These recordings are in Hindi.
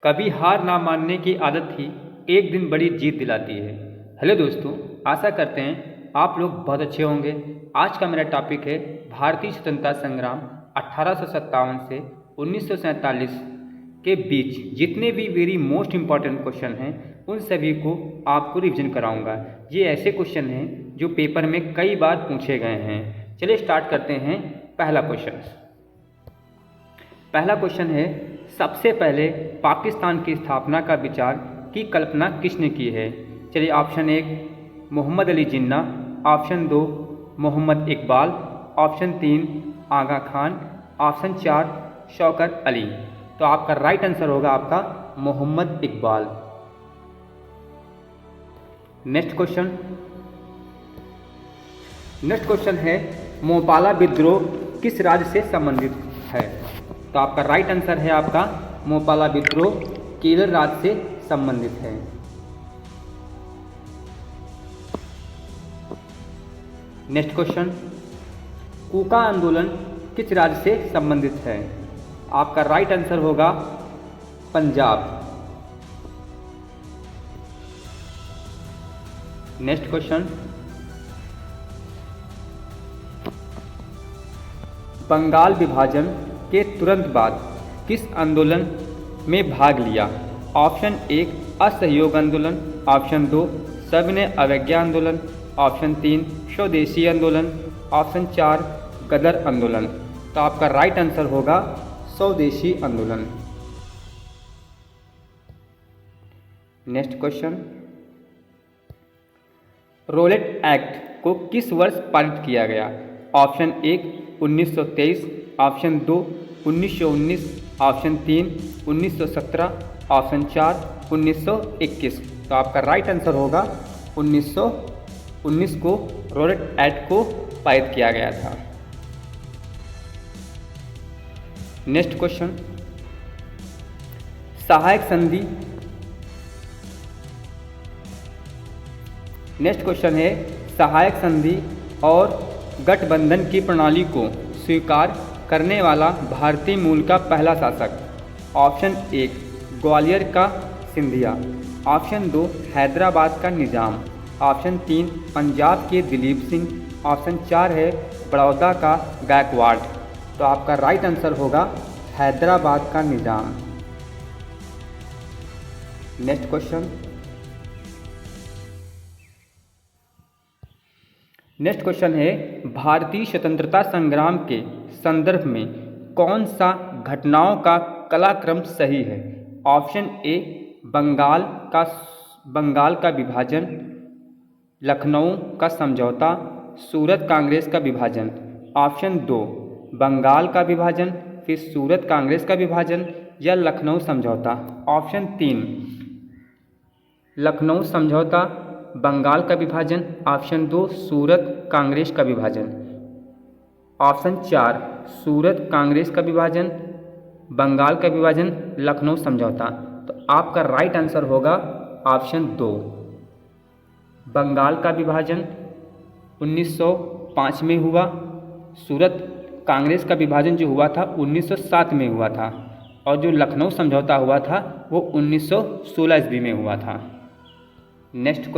कभी हार ना मानने की आदत ही एक दिन बड़ी जीत दिलाती है। हेलो दोस्तों, आशा करते हैं आप लोग बहुत अच्छे होंगे। आज का मेरा टॉपिक है भारतीय स्वतंत्रता संग्राम 1857 से 1947 के बीच जितने भी वेरी मोस्ट इम्पॉर्टेंट क्वेश्चन हैं उन सभी को आपको रिवीजन कराऊंगा। ये ऐसे क्वेश्चन हैं जो पेपर में कई बार पूछे गए हैं। चलिए स्टार्ट करते हैं। पहला क्वेश्चन है, सबसे पहले पाकिस्तान की स्थापना का विचार की कल्पना किसने की है? चलिए, option 1 Mohammad Ali Jinnah, option 2 Mohammad Iqbal, option 3 आगा खान, ऑप्शन 4 शौकत अली। तो आपका राइट आंसर होगा आपका मोहम्मद इकबाल। नेक्स्ट क्वेश्चन है, मोपाला विद्रोह किस राज्य से संबंधित है? तो आपका राइट आंसर है आपका मोपाला विद्रोह केरल राज्य से संबंधित है। नेक्स्ट क्वेश्चन, कूका आंदोलन किस राज्य से संबंधित है? आपका राइट आंसर होगा पंजाब। नेक्स्ट क्वेश्चन, बंगाल विभाजन के तुरंत बाद किस आंदोलन में भाग लिया? ऑप्शन 1 असहयोग आंदोलन, ऑप्शन 2 सविनय अवज्ञा आंदोलन, ऑप्शन 3 स्वदेशी आंदोलन, ऑप्शन 4 गदर आंदोलन। तो आपका राइट आंसर होगा स्वदेशी आंदोलन। नेक्स्ट क्वेश्चन, रोलेट एक्ट को किस वर्ष पारित किया गया? Option 1 1923, option 2 1919, option 3 1917, option 4 1921। तो आपका राइट आंसर होगा 1919 को रोलेट एक्ट को पारित किया गया था। नेक्स्ट क्वेश्चन, सहायक संधि। नेक्स्ट क्वेश्चन है, सहायक संधि और गठबंधन की प्रणाली को स्वीकार करने वाला भारतीय मूल का पहला शासक? ऑप्शन 1 ग्वालियर का सिंधिया, ऑप्शन 2 हैदराबाद का निजाम, ऑप्शन 3 पंजाब के दिलीप सिंह, ऑप्शन 4 है बड़ौदा का गायकवाड़। तो आपका राइट आंसर होगा हैदराबाद का निजाम। नेक्स्ट क्वेश्चन है, भारतीय स्वतंत्रता संग्राम के संदर्भ में कौन सा घटनाओं का कालक्रम सही है? ऑप्शन ए बंगाल का विभाजन, लखनऊ का समझौता, सूरत कांग्रेस का विभाजन, ऑप्शन 2 बंगाल का विभाजन फिर सूरत कांग्रेस का विभाजन या लखनऊ समझौता, ऑप्शन 3 लखनऊ समझौता बंगाल का विभाजन, ऑप्शन 2 सूरत कांग्रेस का विभाजन, ऑप्शन 4 सूरत कांग्रेस का विभाजन, बंगाल का विभाजन, लखनऊ समझौता। तो आपका राइट आंसर होगा ऑप्शन 2 बंगाल का विभाजन 1905 में हुआ। सूरत कांग्रेस का विभाजन जो हुआ था 1907 में हुआ था और जो लखनऊ समझौता हुआ था वो 1916 ईस्वी में हुआ था। नेक्स्ट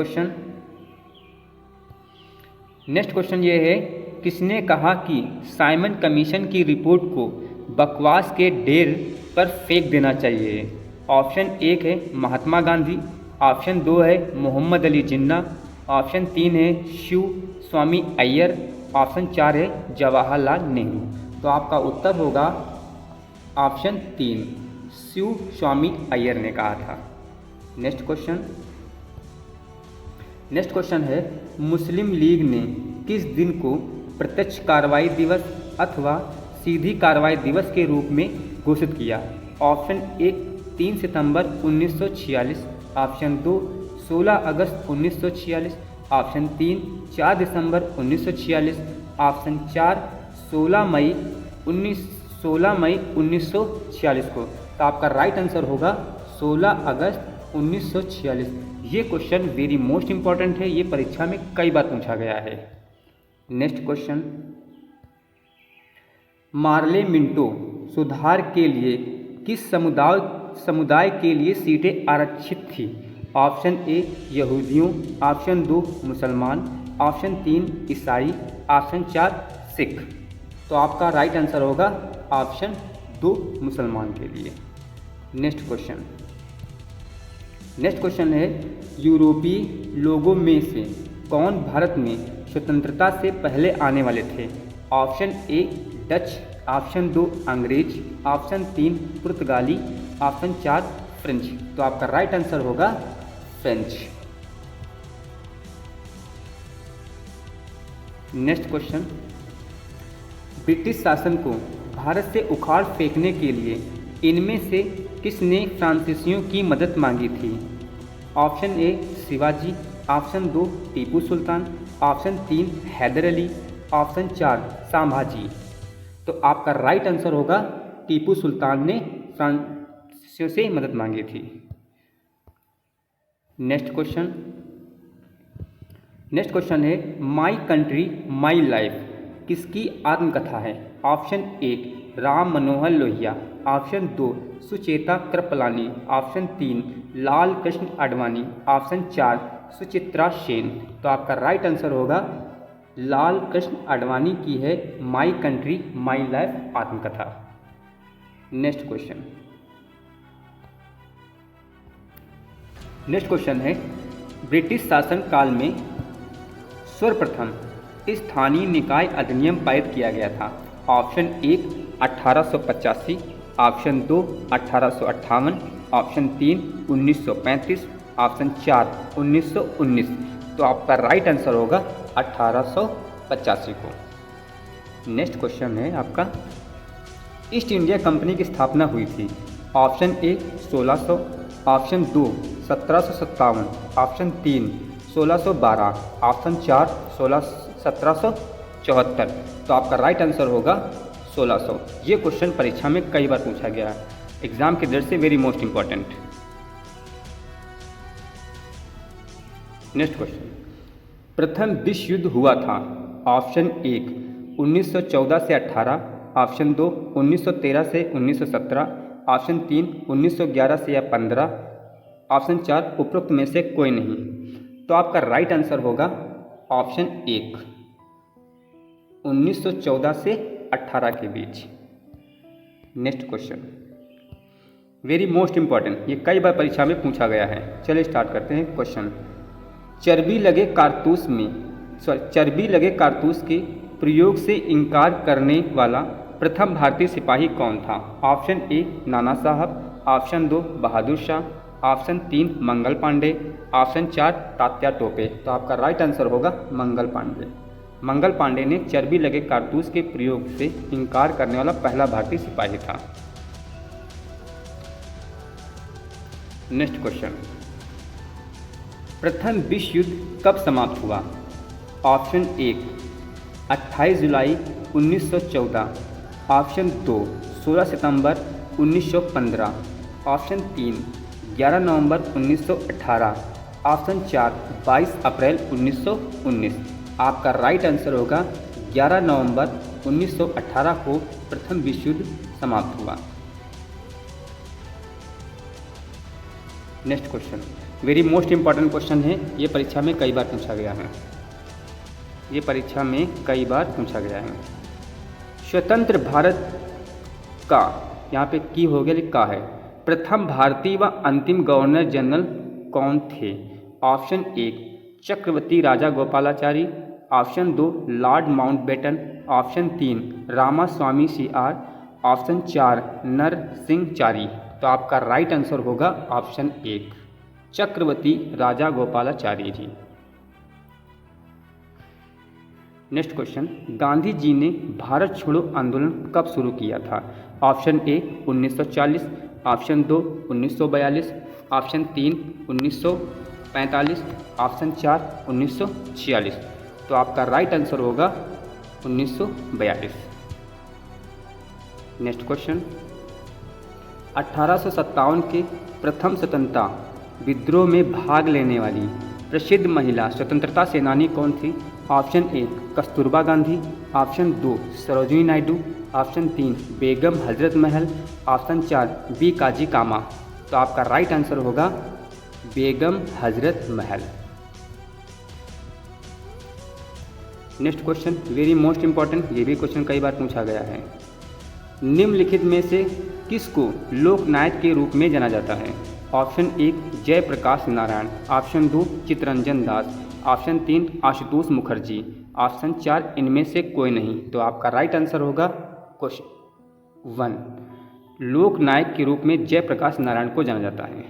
क्वेश्चन ये है, किसने कहा कि साइमन कमीशन की रिपोर्ट को बकवास के ढेर पर फेंक देना चाहिए? ऑप्शन 1 है महात्मा गांधी, ऑप्शन 2 है मोहम्मद अली जिन्ना, ऑप्शन 3 है शिव स्वामी अय्यर, ऑप्शन 4 है जवाहरलाल नेहरू। तो आपका उत्तर होगा ऑप्शन 3 शिव स्वामी अय्यर ने कहा था। नेक्स्ट क्वेश्चन है, मुस्लिम लीग ने किस दिन को प्रत्यक्ष कार्रवाई दिवस अथवा सीधी कार्रवाई दिवस के रूप में घोषित किया? ऑप्शन 1 3 सितंबर 1946, ऑप्शन 2 16 अगस्त 1946, ऑप्शन 3 4 दिसंबर 1946, ऑप्शन 4 16 मई 1946 को। तो आपका राइट आंसर होगा 16 अगस्त 1946। ये क्वेश्चन वेरी मोस्ट इंपॉर्टेंट है, ये परीक्षा में कई बार पूछा गया है। नेक्स्ट क्वेश्चन, मार्ले मिंटो सुधार के लिए किस समुदाय समुदाय के लिए सीटें आरक्षित थी? ऑप्शन ए यहूदियों, ऑप्शन 2 मुसलमान, ऑप्शन 3 ईसाई, ऑप्शन 4 सिख। तो आपका राइट आंसर होगा ऑप्शन 2 मुसलमान के लिए। नेक्स्ट क्वेश्चन है यूरोपीय लोगों में से कौन भारत में स्वतंत्रता से पहले आने वाले थे? ऑप्शन ए डच, ऑप्शन 2 अंग्रेज, ऑप्शन 3 पुर्तगाली, ऑप्शन 4 फ्रेंच। तो आपका राइट आंसर होगा फ्रेंच। नेक्स्ट क्वेश्चन, ब्रिटिश शासन को भारत से उखाड़ फेंकने के लिए इनमें से किसने फ्रांसीसियों की मदद मांगी थी? Option A Shivaji, option 2 Tipu Sultan, option 3 Hyder Ali, option 4 Sambhaji. तो आपका राइट आंसर होगा टीपू सुल्तान ने फ्रांसीसियों से मदद मांगी थी। नेक्स्ट क्वेश्चन है माई कंट्री माई लाइफ किसकी आत्मकथा है? Option 1 Ram Manohar Lohia, option 2 Sucheta Kripalani, option 3 Lal Krishna Advani, option 4 Suchitra Sen. तो आपका राइट आंसर होगा लाल कृष्ण आडवाणी की है माई कंट्री माई लाइफ आत्मकथा। नेक्स्ट क्वेश्चन है ब्रिटिश शासन काल में सर्वप्रथम स्थानीय निकाय अधिनियम पारित किया गया था? Option 1 1885, option 2 1858, option 3 1935, option 4 1919। तो आपका राइट आंसर होगा 1885 को। नेक्स्ट क्वेश्चन है आपका ईस्ट इंडिया कंपनी की स्थापना हुई थी? Option 1 1600, option 2 1757, option 3 1612, option 4 1774। तो आपका राइट आंसर होगा 1600। ये क्वेश्चन परीक्षा में कई बार पूछा गया है, एग्जाम के दृष्टि से very most important. Next question, प्रथम विश्व युद्ध हुआ था? ऑप्शन 1 1914 से 18, ऑप्शन 2 1913 से 1917, ऑप्शन 3 1911 से या 15, ऑप्शन 4 उपरोक्त में से कोई नहीं। तो आपका राइट आंसर होगा ऑप्शन 1 1914 से 18 के बीच। Next question very most important, ये कई बार परीक्षा में पूछा गया है। चलिए स्टार्ट करते हैं क्वेश्चन। चर्बी लगे कारतूस के प्रयोग से इनकार करने वाला प्रथम भारतीय सिपाही कौन था? ऑप्शन ए नाना साहब, option 2 Bahadur Shah, option 3 Mangal Pandey, option 4 Tatya Tope. तो आपका राइट आंसर होगा मंगल पांडे। मंगल पांडे ने चर्बी लगे कारतूस के प्रयोग से इनकार करने वाला पहला भारतीय सिपाही था। नेक्स्ट क्वेश्चन, प्रथम विश्व युद्ध कब समाप्त हुआ? ऑप्शन 1 28 जुलाई 1914, ऑप्शन 2 16 सितंबर 1915, ऑप्शन 3 11 नवंबर 1918, ऑप्शन 4 22 अप्रैल 1919। आपका राइट आंसर होगा 11 नवंबर 1918 को प्रथम विश्व युद्ध समाप्त हुआ। Next question very most important question है, ये परीक्षा में कई बार पूछा गया है। स्वतंत्र भारत का यहाँ पे की हो गया लिखा है प्रथम भारतीय व अंतिम गवर्नर जनरल कौन थे? Option 1 Chakravarti Raja Gopalachari, option 2 lord Mountbatten, option 3 Ramaswamy CR, option 4 Narasimhachari. तो आपका राइट आंसर होगा option 1 Chakravarti Raja Gopalachari ji. Next question, Gandhi ji ने भारत छोड़ो आंदोलन कब शुरू किया था? Option A 1940, option 2 1942, option 3 1945, option 4 1946। तो आपका राइट आंसर होगा 1942। नेक्स्ट क्वेश्चन, 1857 के प्रथम स्वतंत्रता विद्रोह में भाग लेने वाली प्रसिद्ध महिला स्वतंत्रता सेनानी कौन थी? Option 1 Kasturba Gandhi, option 2 Sarojini Naidu, option 3 Begum Hazrat Mahal, option 4 B काजी कामा। तो आपका राइट आंसर होगा Begum Hazrat Mahal. Next question very most important, ये भी क्वेश्चन कई बार पूछा गया है। निम्नलिखित में से किसको लोकनायक के रूप में जाना जाता है? Option 1 Jayaprakash Narayan, option 2 Chittaranjan Das, option 3 Ashutosh Mukherjee, option 4 इनमें से कोई नहीं। तो आपका राइट आंसर होगा क्वेश्चन 1, लोकनायक के रूप में जयप्रकाश नारायण को जाना जाता है।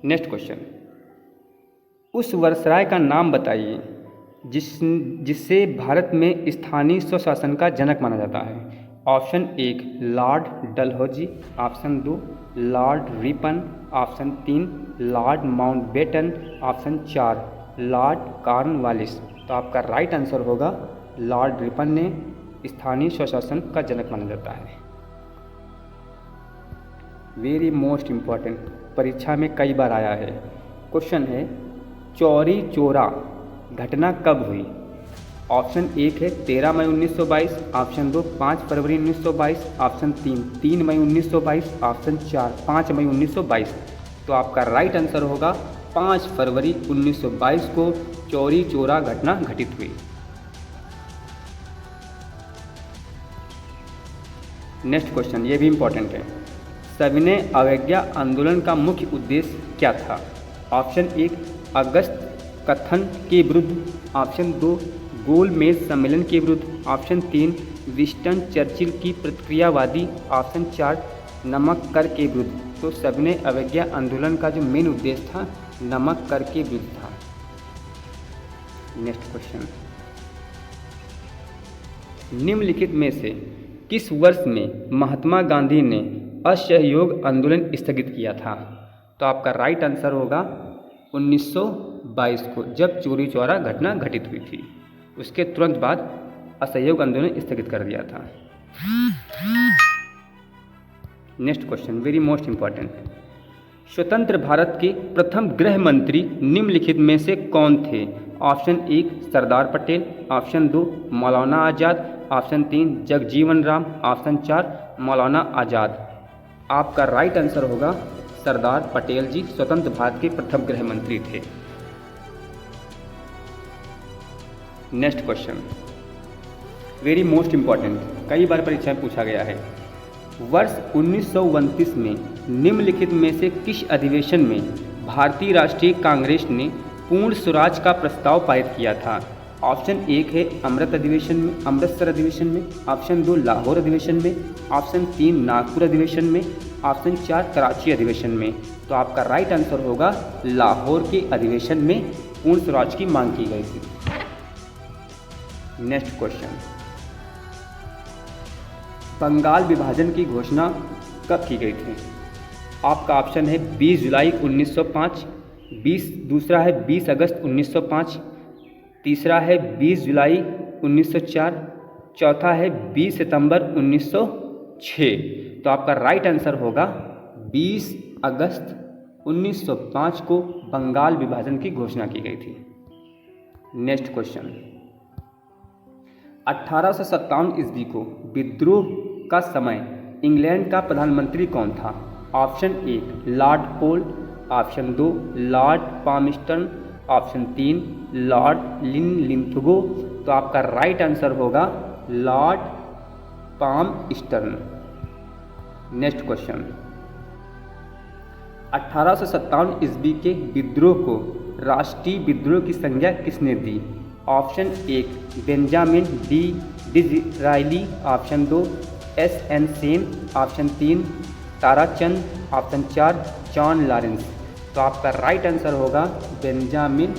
नेक्स्ट क्वेश्चन, उस वायसराय का नाम बताइए जिससे भारत में स्थानीय स्वशासन का जनक माना जाता है। Option 1 Lord Dalhousie, option 2 Lord Ripon, option 3 Lord Mountbatten, option 4 Lord Cornwallis. तो आपका राइट आंसर होगा लॉर्ड रिपन ने स्थानीय स्वशासन का जनक माना जाता है। वेरी मोस्ट इम्पॉर्टेंट, परीक्षा में कई बार आया है। क्वेश्चन है चौरी चौरा घटना कब हुई? ऑप्शन 1 है 13 मई 1922, ऑप्शन 2 5 फरवरी 1922, ऑप्शन 3 मई 1922, ऑप्शन 4 5 मई 1922। तो आपका राइट आंसर होगा 5 फरवरी 1922 को चौरी चौरा घटना घटित हुई। नेक्स्ट क्वेश्चन ये भी इम्पोर्टेंट है। सविनय अवज्ञा आंदोलन का मुख्य उद्देश्य क्या था? ऑप्शन 1 अगस्त कथन के विरुद्ध, ऑप्शन 2 गोलमेज सम्मेलन के विरुद्ध, ऑप्शन 3 विंस्टन चर्चिल की प्रतिक्रियावादी, ऑप्शन 4 नमक कर के विरुद्ध। तो सविनय अवज्ञा आंदोलन का जो मेन उद्देश्य था नमक कर के विरुद्ध था। नेक्स्ट क्वेश्चन, निम्नलिखित में से किस वर्ष में महात्मा गांधी ने असहयोग आंदोलन स्थगित किया था? तो आपका राइट आंसर होगा 1922 को, जब चौरी चौरा घटना घटित हुई थी। उसके तुरंत बाद असहयोग आंदोलन स्थगित कर दिया था। Next question very most important, स्वतंत्र भारत के प्रथम गृह मंत्री निम्नलिखित में से कौन थे? ऑप्शन 1 सरदार पटेल, ऑप्शन 2 मौलाना आज़ाद, ऑप्शन 3 जगजीवन राम, ऑप्शन 4 मौलाना आज़ाद। आपका राइट आंसर होगा सरदार पटेल जी स्वतंत्र भारत के प्रथम गृह मंत्री थे। Next question very most important, कई बार परीक्षा में पूछा गया है। वर्ष 1929 में निम्नलिखित में से किस अधिवेशन में भारतीय राष्ट्रीय कांग्रेस ने पूर्ण स्वराज का प्रस्ताव पारित किया था? ऑप्शन 1 है अमृतसर अधिवेशन में, ऑप्शन 2 लाहौर अधिवेशन में, ऑप्शन 3 नागपुर अधिवेशन में, ऑप्शन 4 कराची अधिवेशन में। तो आपका राइट आंसर होगा लाहौर के अधिवेशन में पूर्ण स्वराज की मांग की गई थी। नेक्स्ट क्वेश्चन, बंगाल विभाजन की घोषणा कब की गई थी? आपका ऑप्शन है 20 जुलाई 1905, दूसरा है 20 अगस्त 1905, तीसरा है 20 जुलाई 1904, चौथा है 20 सितंबर 1906। तो आपका राइट आंसर होगा 20 अगस्त 1905 को बंगाल विभाजन की घोषणा की गई थी। नेक्स्ट क्वेश्चन, 1857 ईस्वी को विद्रोह का समय इंग्लैंड का प्रधानमंत्री कौन था? Option 1 lord Paul, option 2 lord Palmerston, option 3 lord Linlithgow. तो आपका राइट आंसर होगा लॉर्ड पामस्टर्न। नेक्स्ट क्वेश्चन, 1857 ईस्वी के विद्रोह को राष्ट्रीय विद्रोह की संज्ञा किसने दी? Option 1 Benjamin D Disraeli, option 2 एस.एन. Sen, option 3 Tarachand, option 4 John Lawrence. तो आपका राइट आंसर होगा बेंजामिन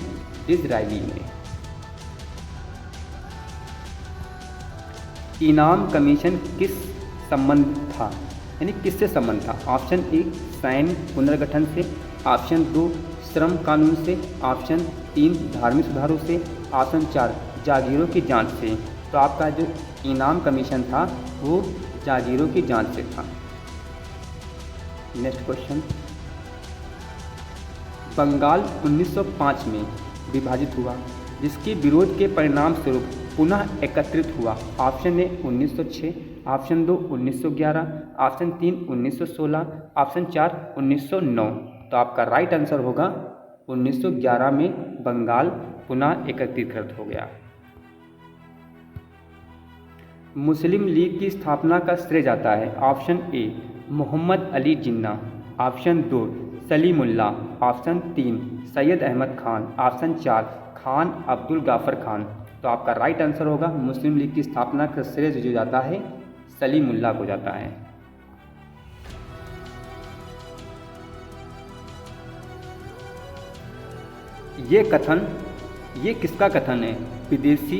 डिज़रायली ने। इनाम कमीशन किस संबंध था, यानी किससे संबंध था? ऑप्शन 1 सैन्य पुनर्गठन से, ऑप्शन 2 श्रम कानून से, ऑप्शन 3 धार्मिक सुधारों से, ऑप्शन 4 जागीरों की जांच से। तो आपका जो इनाम कमीशन था वो जागीरों की जांच से था। नेक्स्ट क्वेश्चन, बंगाल 1905 में विभाजित हुआ, जिसके विरोध के परिणाम स्वरूप पुनः एकत्रित हुआ? Option A 1906, option 2 1911, option 3 1916, option 4 1909। तो आपका राइट आंसर होगा 1911 में बंगाल पुनः एकत्रीकृत हो गया। मुस्लिम लीग की स्थापना का श्रेय जाता है? Option A Mohammad Ali Jinnah, option 2 Salimullah, option 3 Syed Ahmad Khan, option 4 Khan Abdul Ghaffar Khan. तो आपका राइट आंसर होगा मुस्लिम लीग की स्थापना का श्रेय जो जाता है सलीमुल्लाह को जाता है। ये किसका कथन है? विदेशी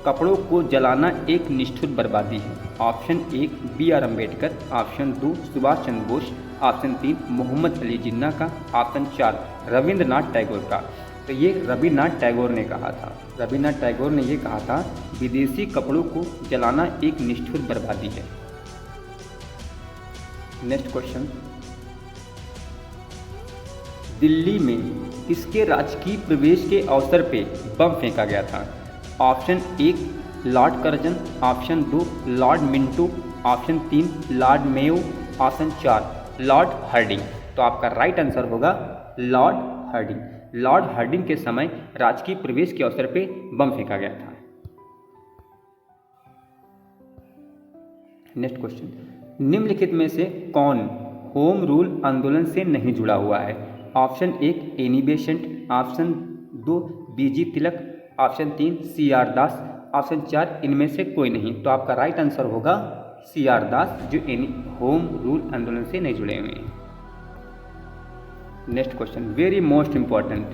कपड़ों को जलाना एक निष्ठुर बर्बादी है। Option 1 B.R. Ambedkar, option 2 Subhash Chandra Bose, option 3 Mohammad Ali Jinnah का, ऑप्शन 4 रविंद्रनाथ टैगोर का। तो ये रविन्द्रनाथ टैगोर ने कहा था। रविन्द्रनाथ टैगोर ने ये कहा था विदेशी कपड़ों को जलाना एक निष्ठुर बर्बादी है। नेक्स्ट क्वेश्चन, दिल्ली में किसके राजकीय प्रवेश के अवसर पे बम फेंका गया था? Option 1 Lord Curzon, option 2 Lord Minto, option 3 Lord Mayo, option 4 Lord Hardinge. तो आपका राइट आंसर होगा लॉर्ड हार्डिंग। लॉर्ड हार्डिंग के समय राजकीय प्रवेश के अवसर पे बम फेंका गया था। नेक्स्ट क्वेश्चन, निम्नलिखित में से कौन होम रूल आंदोलन से नहीं जुड़ा हुआ है? ऑप्शन 1 एनी बेसेंट, ऑप्शन 2 बीजी तिलक, ऑप्शन 3 CR दास, ऑप्शन 4 इनमें से कोई नहीं। तो आपका राइट आंसर होगा CR दास, जो होम रूल आंदोलन से नहीं जुड़े हुए हैं। Next question, very most important,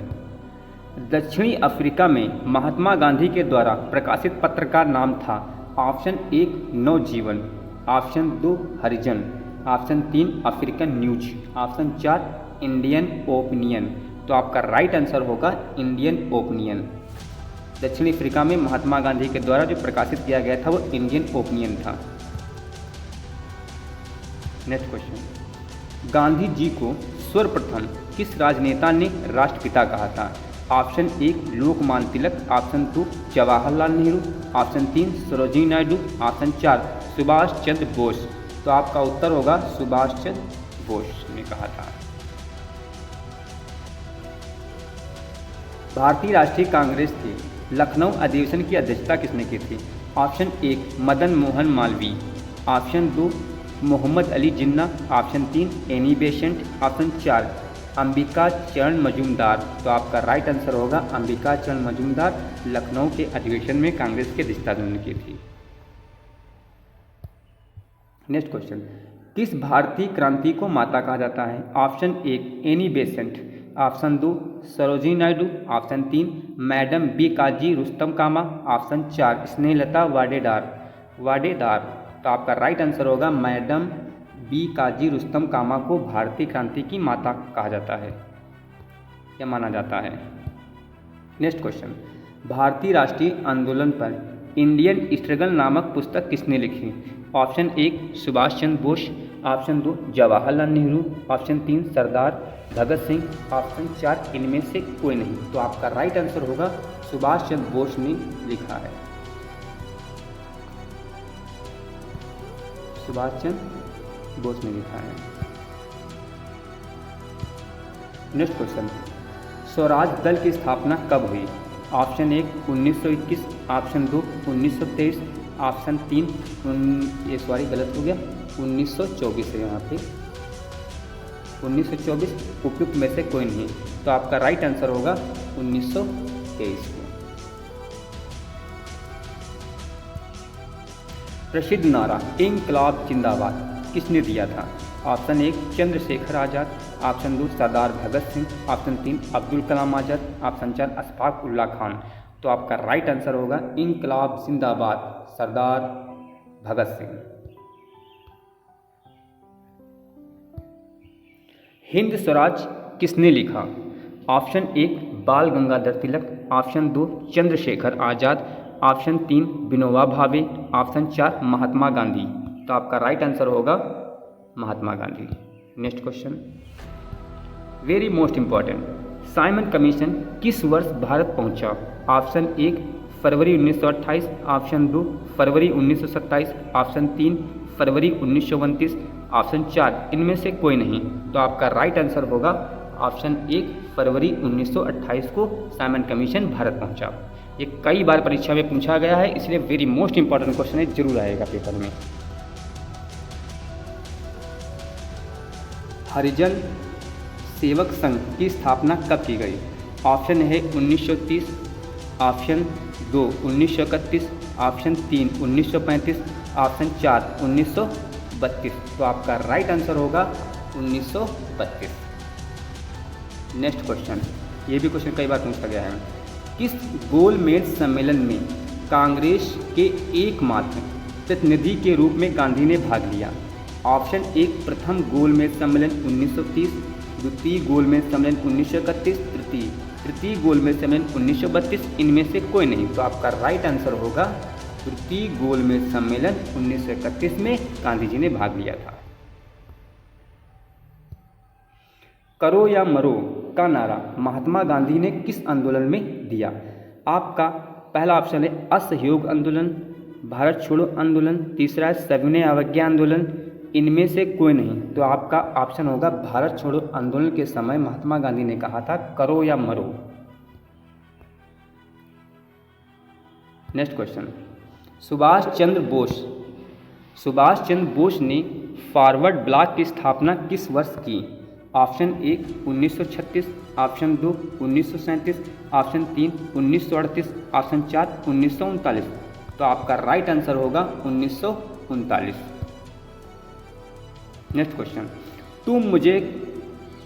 दक्षिणी अफ्रीका में महात्मा गांधी के द्वारा प्रकाशित पत्र का नाम था? Option 1 Navjivan, option 2 Harijan, option 3 African news, option 4 Indian Opinion. तो आपका राइट आंसर होगा इंडियन ओपिनियन। दक्षिण अफ्रीका में महात्मा गांधी के द्वारा जो प्रकाशित किया गया था वो इंडियन ओपिनियन था। नेक्स्ट क्वेश्चन, गांधी जी को सर्वप्रथम किस राजनेता ने राष्ट्रपिता कहा था? Option 1 Lokmanya Tilak, option 2 Jawaharlal Nehru, option 3 Sarojini Naidu, option 4 Subhash Chandra Bose. तो आपका उत्तर होगा सुभाष चंद्र बोस ने कहा था। भारतीय राष्ट्रीय कांग्रेस के लखनऊ अधिवेशन की अध्यक्षता किसने की थी? Option 1 Madan Mohan Malaviya, option 2 Mohammad Ali Jinnah, option 3 Annie Besant, option 4 Ambika Charan Majumdar. तो आपका राइट आंसर होगा अंबिका चरण मजूमदार लखनऊ के अधिवेशन में कांग्रेस की अध्यक्षता उन्होंने की थी। नेक्स्ट क्वेश्चन, किस भारतीय क्रांति को माता कहा जाता है? Option 1 Annie Besant, option 2 Sarojini Naidu, option 3 madam Bhikaji Rustom Cama, option 4 Snehlata Wadedar. तो आपका राइट आंसर होगा मैडम बी काजी रुस्तम कामा को भारतीय क्रांति की माता कहा जाता है या माना जाता है। नेक्स्ट क्वेश्चन, भारतीय राष्ट्रीय आंदोलन पर इंडियन स्ट्रगल नामक पुस्तक किसने लिखी? Option 1 Subhash Chandra Bose, option 2 Jawaharlal Nehru, option 3 सरदार भगत सिंह, ऑप्शन 4 इनमें से कोई नहीं। तो आपका राइट आंसर होगा सुभाष चंद्र बोस ने लिखा है। सुभाष चंद्र बोस ने लिखा है। नेक्स्ट क्वेश्चन, स्वराज दल की स्थापना कब हुई? ऑप्शन 1 1921, ऑप्शन 2 1923, ऑप्शन 3 गलत हो गया 1924 है यहाँ पे 1924, उपयुक्त में से कोई नहीं। तो आपका राइट आंसर होगा 1923 को। प्रसिद्ध नारा इंकलाब जिंदाबाद किसने दिया था? ऑप्शन 1 चंद्रशेखर आज़ाद, ऑप्शन 2 सरदार भगत सिंह, ऑप्शन 3 अब्दुल कलाम आज़ाद, ऑप्शन 4 अशफाक उल्लाह खान। तो आपका राइट आंसर होगा इंकलाब जिंदाबाद सरदार भगत सिंह। हिंद स्वराज किसने लिखा? ऑप्शन 1 बाल Gangadhar Tilak, option 2 Chandrashekhar Azad, option 3 Vinoba Bhave, option 4 Mahatma Gandhi. तो आपका राइट आंसर होगा Mahatma Gandhi. Next question, very most important, Simon commission किस वर्ष भारत पहुंचा? ऑप्शन 1 फरवरी 1928, ऑप्शन 2 फरवरी 1927, ऑप्शन 3 फरवरी 1929, ऑप्शन 4 इनमें से कोई नहीं। तो आपका राइट आंसर होगा ऑप्शन 1 फरवरी 1928 को साइमन कमीशन भारत पहुंचा। ये कई बार परीक्षा में पूछा गया है, इसलिए वेरी मोस्ट इंपॉर्टेंट क्वेश्चन है, जरूर आएगा पेपर में। हरिजन सेवक संघ की स्थापना कब की गई? ऑप्शन है 1930, ऑप्शन 2 1931, ऑप्शन 3 1935, ऑप्शन 4 1932। तो आपका राइट आंसर होगा 1932। नेक्स्ट क्वेश्चन, ये भी क्वेश्चन कई बार पूछा गया है। किस गोलमेज सम्मेलन में कांग्रेस के एकमात्र प्रतिनिधि के रूप में गांधी ने भाग लिया? ऑप्शन 1 प्रथम गोलमेज सम्मेलन 1930, द्वितीय गोलमेज सम्मेलन 1931, तृतीय गोलमेज सम्मेलन 1932, इनमें से कोई नहीं। तो आपका राइट आंसर होगा तृतीय गोलमेज सम्मेलन 1931 में गांधी जी ने भाग लिया था। करो या मरो का नारा महात्मा गांधी ने किस आंदोलन में दिया? आपका पहला ऑप्शन है असहयोग आंदोलन, भारत छोड़ो आंदोलन, तीसरा है सविनय अवज्ञा आंदोलन, इनमें से कोई नहीं। तो आपका ऑप्शन होगा भारत छोड़ो आंदोलन के समय महात्मा गांधी ने कहा था करो या मरो। नेक्स्ट क्वेश्चन, सुभाष चंद्र बोस ने फॉरवर्ड ब्लॉक की स्थापना किस वर्ष की? Option 1 1936, option 2 1937, option 3 1938, option 4 1939। तो आपका राइट आंसर होगा 1939। नेक्स्ट क्वेश्चन, तुम मुझे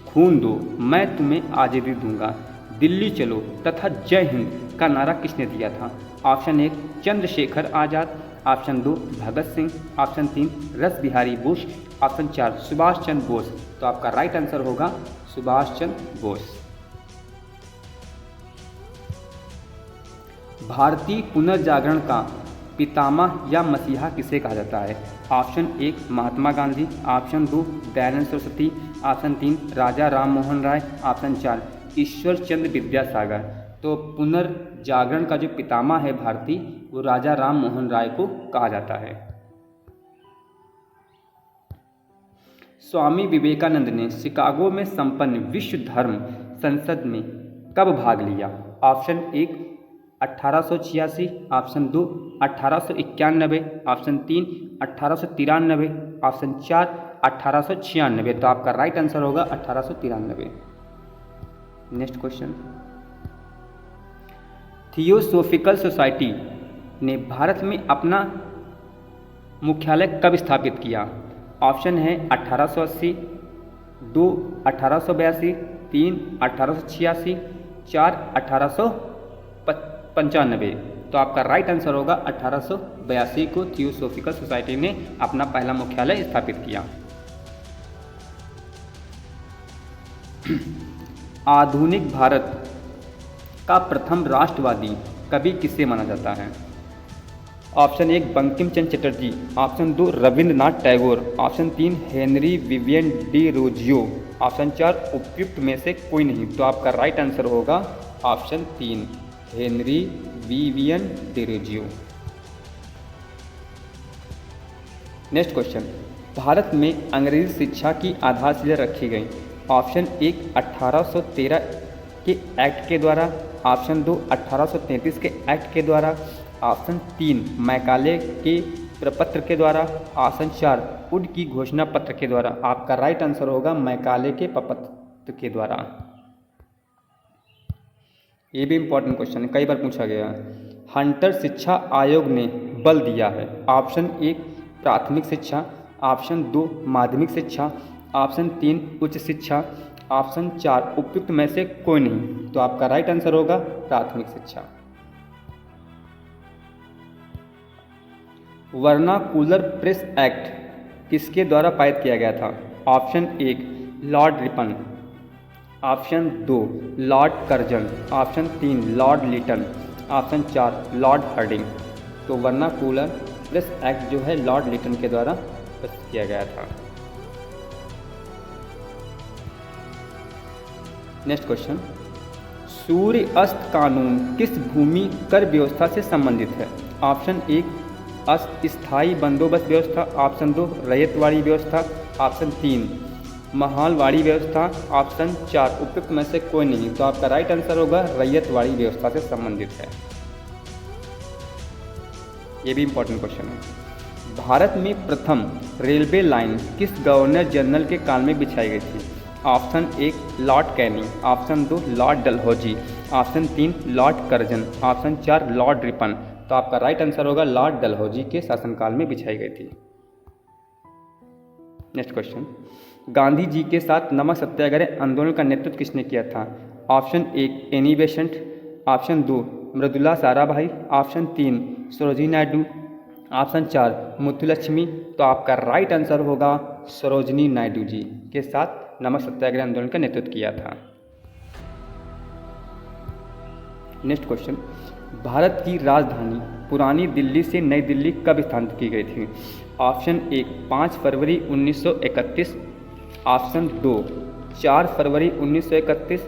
खून दो मैं तुम्हें आज़ादी दूंगा, दिल्ली चलो तथा जय हिंद का नारा किसने दिया था? Option 1 Chandrashekhar Azad, option 2 Bhagat Singh, option 3 रस बिहारी बोस, ऑप्शन 4 सुभाष चंद्र बोस। तो आपका राइट आंसर होगा सुभाष चंद्र बोस। भारतीय पुनर्जागरण का पितामह या मसीहा किसे कहा जाता है? Option 1 Mahatma Gandhi, option 2 Dayanand Saraswati, option 3 राजा राम मोहन राय, ऑप्शन 4 ईश्वर चंद्र विद्यासागर। तो पुनर्जागरण का जो पितामह है भारतीय, वो राजा राम मोहन राय को कहा जाता है। स्वामी विवेकानंद ने शिकागो में संपन्न विश्व धर्म संसद में कब भाग लिया? Option 1 1886, option 2 1891, option 3 1893, option 4 1896। तो आपका राइट आंसर होगा 1893। नेक्स्ट क्वेश्चन, थियोसोफिकल सोसाइटी ने भारत में अपना मुख्यालय कब स्थापित किया? ऑप्शन है 1880, 2 1882, 3 1886, 4 1895। तो आपका राइट आंसर होगा 1882 को थियोसोफिकल सोसाइटी ने अपना पहला मुख्यालय स्थापित किया। आधुनिक भारत का प्रथम राष्ट्रवादी कवि किसे माना जाता है? Option 1 Bankim Chandra Chatterjee, option 2 Rabindranath Tagore, option 3 Henry Vivian Derozio, option 4 उपयुक्त में से कोई नहीं। तो आपका राइट आंसर होगा option 3 Henry Vivian Derozio. Next question, Bharat में अंग्रेजी शिक्षा की आधारशिला रखी गई। ऑप्शन 1 1813 के एक्ट के द्वारा, ऑप्शन 2 1833 के एक्ट के द्वारा, ऑप्शन 3 मैकाले के प्रपत्र के द्वारा, ऑप्शन 4 वुड की घोषणा पत्र के द्वारा। आपका राइट आंसर होगा मैकाले के प्रपत्र के द्वारा। ये भी इंपॉर्टेंट क्वेश्चन है, कई बार पूछा गया है। हंटर शिक्षा आयोग ने बल दिया है। ऑप्शन 1 प्राथमिक शिक्षा, ऑप्शन 2 माध्यमिक शिक्षा, ऑप्शन 3 उच्च शिक्षा, ऑप्शन 4 उपयुक्त में से कोई नहीं। तो आपका राइट आंसर होगा प्राथमिक शिक्षा। वर्नाकुलर प्रेस एक्ट किसके द्वारा पारित किया गया था? Option 1 Lord Ripon, option 2 Lord Curzon, option 3 Lord Lytton, option 4 Lord Hardinge. तो वर्नाकुलर प्रेस एक्ट जो है लॉर्ड लिटन के द्वारा पारित किया गया था। नेक्स्ट क्वेश्चन, सूर्य अस्त कानून किस भूमि कर व्यवस्था से संबंधित है? ऑप्शन 1 अस्थायी बंदोबस्त व्यवस्था, ऑप्शन 2 रैयतवाड़ी व्यवस्था, ऑप्शन 3 महालवाड़ी व्यवस्था, ऑप्शन 4 उपयुक्त में से कोई नहीं। तो आपका राइट आंसर होगा रैयतवाड़ी व्यवस्था से संबंधित है। ये भी इंपॉर्टेंट क्वेश्चन है। भारत में प्रथम रेलवे लाइन किस गवर्नर जनरल के काल में बिछाई गई थी? Option 1 Lord Canning, option 2 Lord Dalhousie, option 3 Lord Curzon, option 4 Lord Ripon. तो आपका राइट आंसर होगा लॉर्ड डलहौजी के शासनकाल में बिछाई गई थी। नेक्स्ट क्वेश्चन, गांधी जी के साथ नमक सत्याग्रह आंदोलन का नेतृत्व किसने किया था? Option 1 Annie Besant, option 2 Mridula Sarabhai, option 3 Sarojini Naidu, option 4 Muthulakshmi. तो आपका राइट आंसर होगा सरोजिनी नायडू जी के साथ नमक सत्याग्रह आंदोलन का नेतृत्व किया था। नेक्स्ट क्वेश्चन, भारत की राजधानी पुरानी दिल्ली से नई दिल्ली कब स्थानांतरित की गई थी? ऑप्शन 1 5 फरवरी 1931, ऑप्शन 2 4 फरवरी 1931,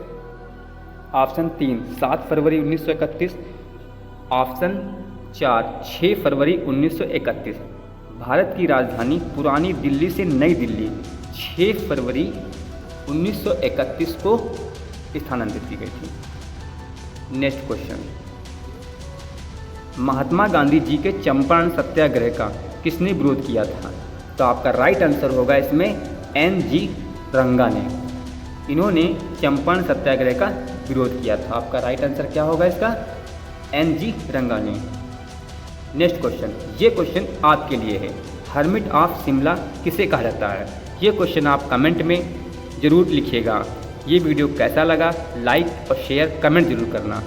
ऑप्शन 3 7 फरवरी 1931, ऑप्शन 4 6 फरवरी 1931। भारत की राजधानी पुरानी दिल्ली से नई दिल्ली 6 फरवरी 1931 को स्थानांतरित की गई थी। नेक्स्ट क्वेश्चन, महात्मा गांधी जी के चंपारण सत्याग्रह का किसने विरोध किया था? तो आपका राइट आंसर होगा इसमें NG रंगा ने। इन्होंने चंपारण सत्याग्रह का विरोध किया था। आपका राइट आंसर क्या होगा इसका? NG रंगा ने। नेक्स्ट क्वेश्चन, ये क्वेश्चन आपके लिए है। हर्मिट ऑफ शिमला किसे कहा जाता है? ये क्वेश्चन आप कमेंट में ज़रूर लिखिएगा। ये वीडियो कैसा लगा लाइक और शेयर कमेंट ज़रूर करना।